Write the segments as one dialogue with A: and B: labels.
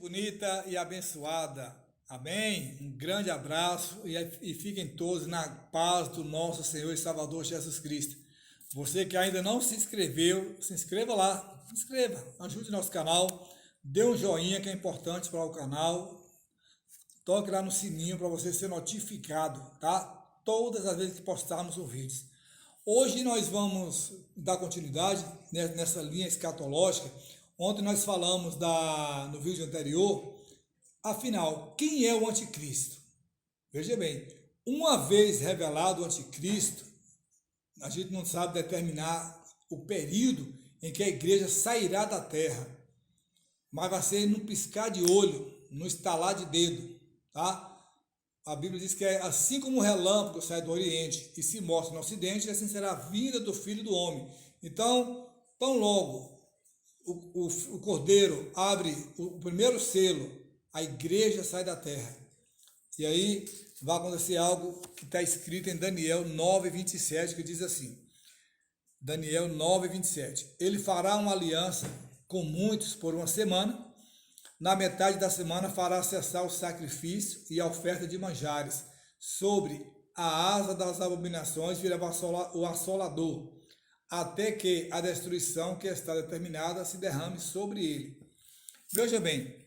A: bonita e abençoada. Amém? Um grande abraço e fiquem todos na paz do nosso Senhor e Salvador Jesus Cristo. Você que ainda não se inscreveu, se inscreva lá, se inscreva, ajude nosso canal, dê um joinha que é importante para o canal, toque lá no sininho para você ser notificado, tá? Todas as vezes que postarmos os vídeos. Hoje nós vamos dar continuidade nessa linha escatológica. Ontem nós falamos no vídeo anterior, afinal, quem é o anticristo? Veja bem, uma vez revelado o anticristo, a gente não sabe determinar o período em que a igreja sairá da terra, mas vai ser num piscar de olho, no estalar de dedo, tá? A Bíblia diz que é assim como o relâmpago sai do Oriente e se mostra no Ocidente, assim será a vinda do Filho do Homem. Então, tão logo o Cordeiro abre o primeiro selo, a igreja sai da terra. E aí vai acontecer algo que está escrito em Daniel 9:27, que diz assim, Daniel 9:27, ele fará uma aliança com muitos por uma semana. Na metade da semana fará cessar o sacrifício e a oferta de manjares. Sobre a asa das abominações virá o assolador, até que a destruição que está determinada se derrame sobre ele. Veja bem,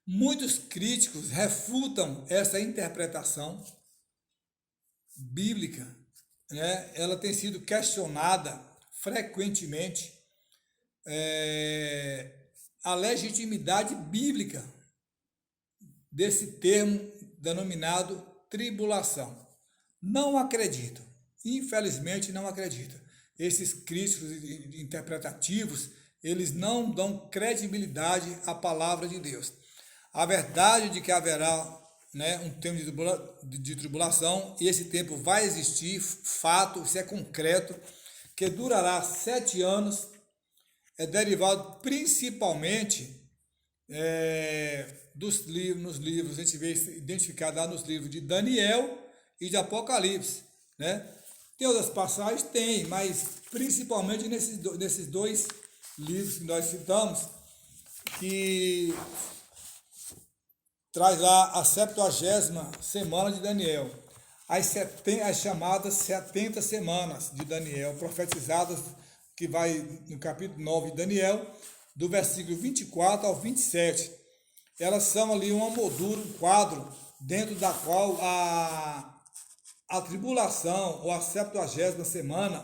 A: muitos críticos refutam essa interpretação bíblica, né? Ela tem sido questionada frequentemente, a legitimidade bíblica desse termo denominado tribulação. Não acredito, infelizmente não acredito. Esses críticos interpretativos, eles não dão credibilidade à palavra de Deus. A verdade de que haverá, né, um tempo de tribulação, e esse tempo vai existir, fato, isso é concreto, que durará 7 anos, é derivado principalmente nos livros, a gente vê identificado lá nos livros de Daniel e de Apocalipse, né? Tem outras passagens? Tem, mas principalmente nesses dois livros que nós citamos, que traz lá a 70ª semana de Daniel, as chamadas 70 semanas de Daniel, profetizadas, que vai no capítulo 9 de Daniel, do versículo 24 ao 27. Elas são ali uma moldura, um quadro, dentro da qual a tribulação, ou a 70ª semana,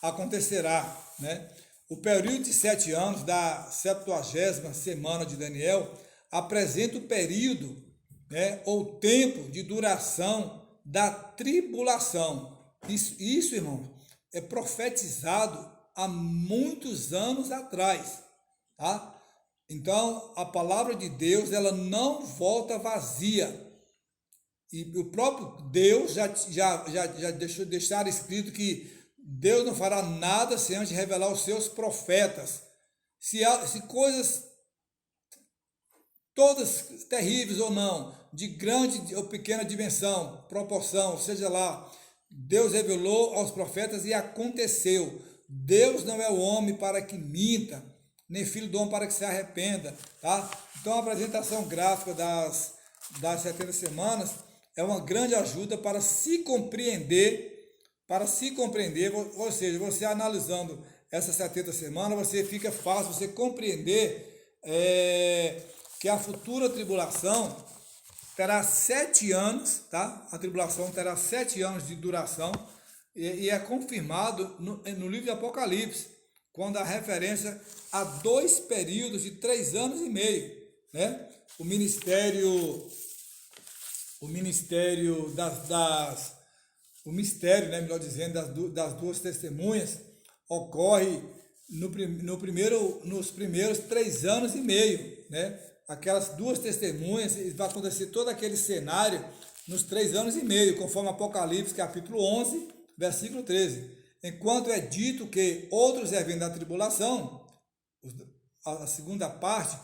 A: acontecerá, né? O período de 7 anos da 70ª semana de Daniel apresenta o período, né, ou tempo de duração da tribulação. Isso, irmão, é profetizado há muitos anos atrás, tá? Então, a palavra de Deus, ela não volta vazia. E o próprio Deus já deixou escrito que Deus não fará nada sem antes revelar os seus profetas. Se coisas todas terríveis ou não, de grande ou pequena dimensão, proporção, seja lá, Deus revelou aos profetas e aconteceu. Deus não é o homem para que minta, nem filho do homem para que se arrependa, tá? Então a apresentação gráfica das 70 semanas é uma grande ajuda para se compreender, ou seja, você analisando essas 70 semanas, fica fácil você compreender que a futura tribulação terá 7 anos, tá? A tribulação terá 7 anos de duração, e é confirmado no livro de Apocalipse, quando há referência a 2 períodos de 3 anos e meio, né? O mistério, né, melhor dizendo, das 2 testemunhas ocorre nos primeiros 3 anos e meio, né? Aquelas 2 testemunhas, vai acontecer todo aquele cenário nos 3 anos e meio, conforme Apocalipse capítulo 11, versículo 13. Enquanto é dito que outros eventos da tribulação, a segunda parte,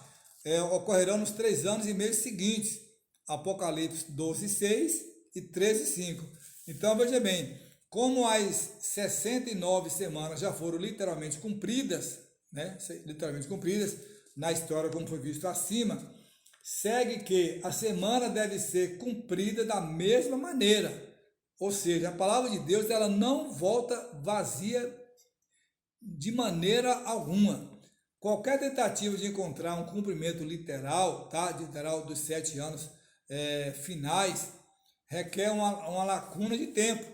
A: ocorrerão nos 3 anos e meio seguintes, Apocalipse 12:6 e 13:5. Então, veja bem, como as 69 semanas já foram literalmente cumpridas, né? na história, como foi visto acima, segue que a semana deve ser cumprida da mesma maneira. Ou seja, a palavra de Deus ela não volta vazia de maneira alguma. Qualquer tentativa de encontrar um cumprimento literal, tá? Literal dos 7 anos finais, requer uma lacuna de tempo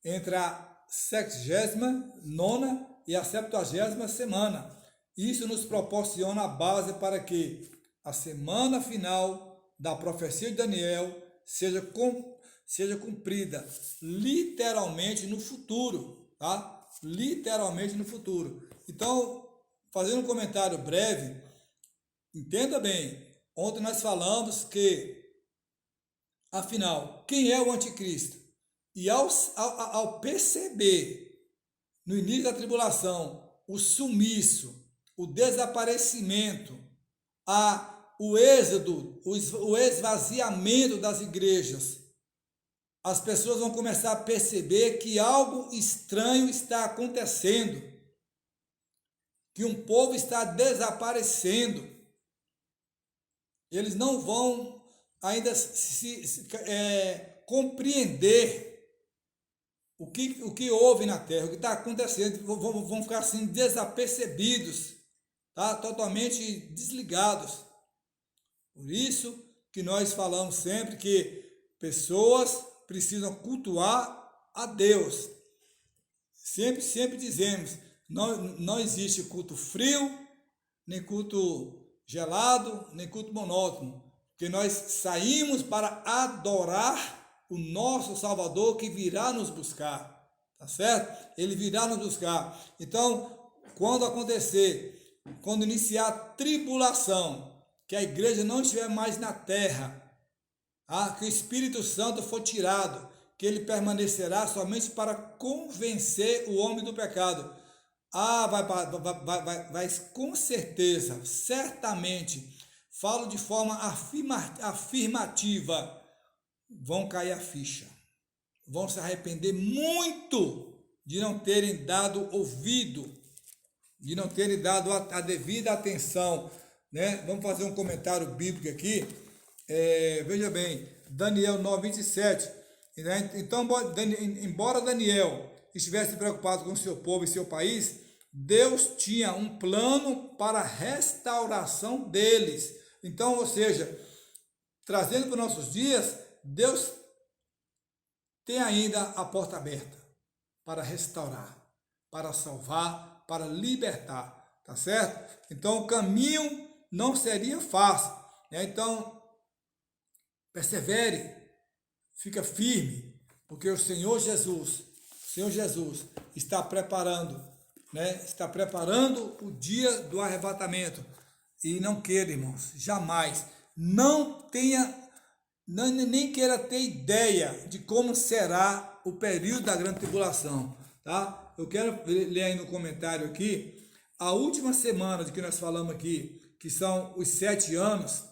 A: entre a 69ª e a 70ª semana. Isso nos proporciona a base para que a semana final da profecia de Daniel seja cumprida literalmente no futuro, tá? Literalmente no futuro. Então, fazendo um comentário breve, entenda bem, ontem nós falamos que, afinal, quem é o anticristo? E ao perceber, no início da tribulação, o sumiço, o desaparecimento, o êxodo, o esvaziamento das igrejas, as pessoas vão começar a perceber que algo estranho está acontecendo, que um povo está desaparecendo. Eles não vão ainda compreender o que houve na terra, o que está acontecendo, vão ficar assim desapercebidos, tá? Totalmente desligados. Por isso que nós falamos sempre que pessoas precisam cultuar a Deus. Sempre dizemos, não existe culto frio, nem culto gelado, nem culto monótono, porque nós saímos para adorar o nosso Salvador que virá nos buscar, tá certo? Ele virá nos buscar. Então, quando iniciar a tribulação, que a igreja não estiver mais na terra, que o Espírito Santo for tirado, que ele permanecerá somente para convencer o homem do pecado. Vai com certeza, certamente, falo de forma afirmativa, vão cair a ficha, vão se arrepender muito de não terem dado ouvido, de não terem dado a devida atenção, né? Vamos fazer um comentário bíblico aqui. Veja bem, Daniel 9:27. Né? Então, embora Daniel estivesse preocupado com o seu povo e seu país, Deus tinha um plano para a restauração deles. Então, ou seja, trazendo para os nossos dias, Deus tem ainda a porta aberta para restaurar, para salvar, para libertar, tá certo? Então, o caminho não seria fácil, né? Então, persevere, fica firme, porque o Senhor Jesus está preparando, né? Está preparando o dia do arrebatamento. E não queira, irmãos, jamais, nem queira ter ideia de como será o período da grande tribulação, tá? Eu quero ler aí no comentário aqui, a última semana de que nós falamos aqui, que são os 7 anos,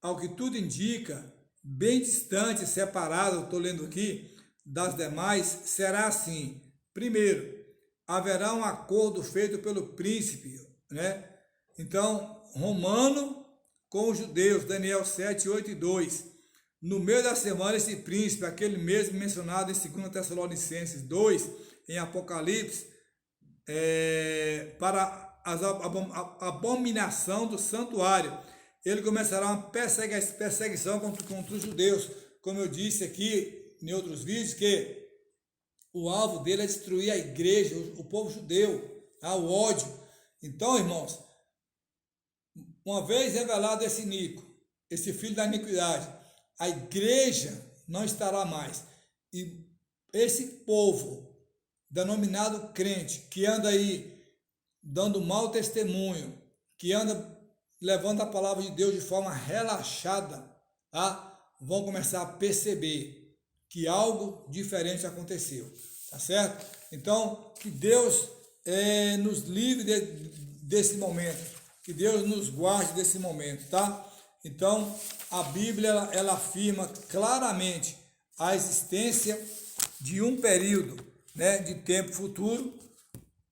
A: ao que tudo indica, bem distante, separado, eu estou lendo aqui, das demais, será assim. Primeiro, haverá um acordo feito pelo príncipe, né? Então, romano com os judeus, Daniel 7, 8 e 2. No meio da semana, esse príncipe, aquele mesmo mencionado em 2 Tessalonicenses 2, em Apocalipse, para a abominação do santuário, ele começará uma perseguição contra os judeus. Como eu disse aqui em outros vídeos, que o alvo dele é destruir a igreja, o povo judeu, o ódio. Então, irmãos, uma vez revelado esse Nico, esse filho da iniquidade, a igreja não estará mais. E esse povo, denominado crente, que anda aí dando mau testemunho, que anda levando a palavra de Deus de forma relaxada, vão começar a perceber que algo diferente aconteceu, tá certo? Então, que Deus nos livre desse momento, que Deus nos guarde desse momento, tá? Então, a Bíblia, ela afirma claramente a existência de um período, né, de tempo futuro,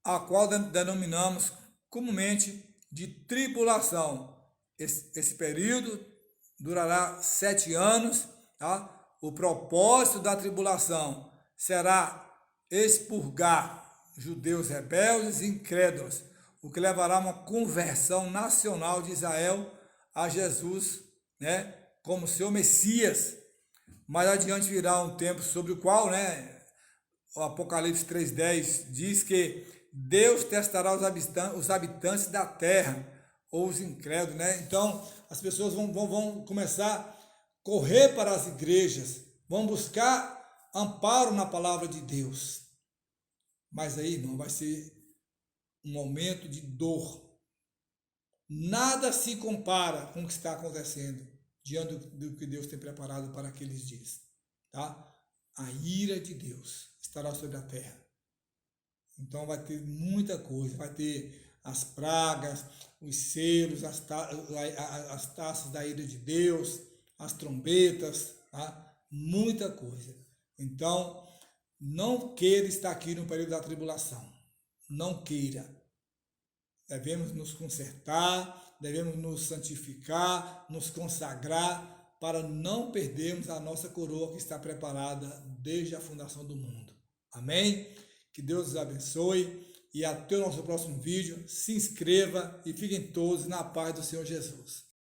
A: a qual denominamos comumente de tribulação. Esse período durará 7 anos, tá? O propósito da tribulação será expurgar judeus rebeldes e incrédulos, o que levará a uma conversão nacional de Israel a Jesus, né, como seu Messias. Mais adiante virá um tempo sobre o qual, né, o Apocalipse 3:10 diz que Deus testará os habitantes da terra, ou os incrédulos, né? Então, as pessoas vão começar a correr para as igrejas, vão buscar amparo na palavra de Deus. Mas aí, irmão, vai ser um momento de dor. Nada se compara com o que está acontecendo diante do que Deus tem preparado para aqueles dias, tá? A ira de Deus estará sobre a terra. Então vai ter muita coisa, vai ter as pragas, os selos, as taças da ira de Deus, as trombetas, tá? Muita coisa. Então, não queira estar aqui no período da tribulação. Não queira. Devemos nos consertar, devemos nos santificar, nos consagrar, para não perdermos a nossa coroa que está preparada desde a fundação do mundo. Amém? Que Deus os abençoe e até o nosso próximo vídeo. Se inscreva e fiquem todos na paz do Senhor Jesus.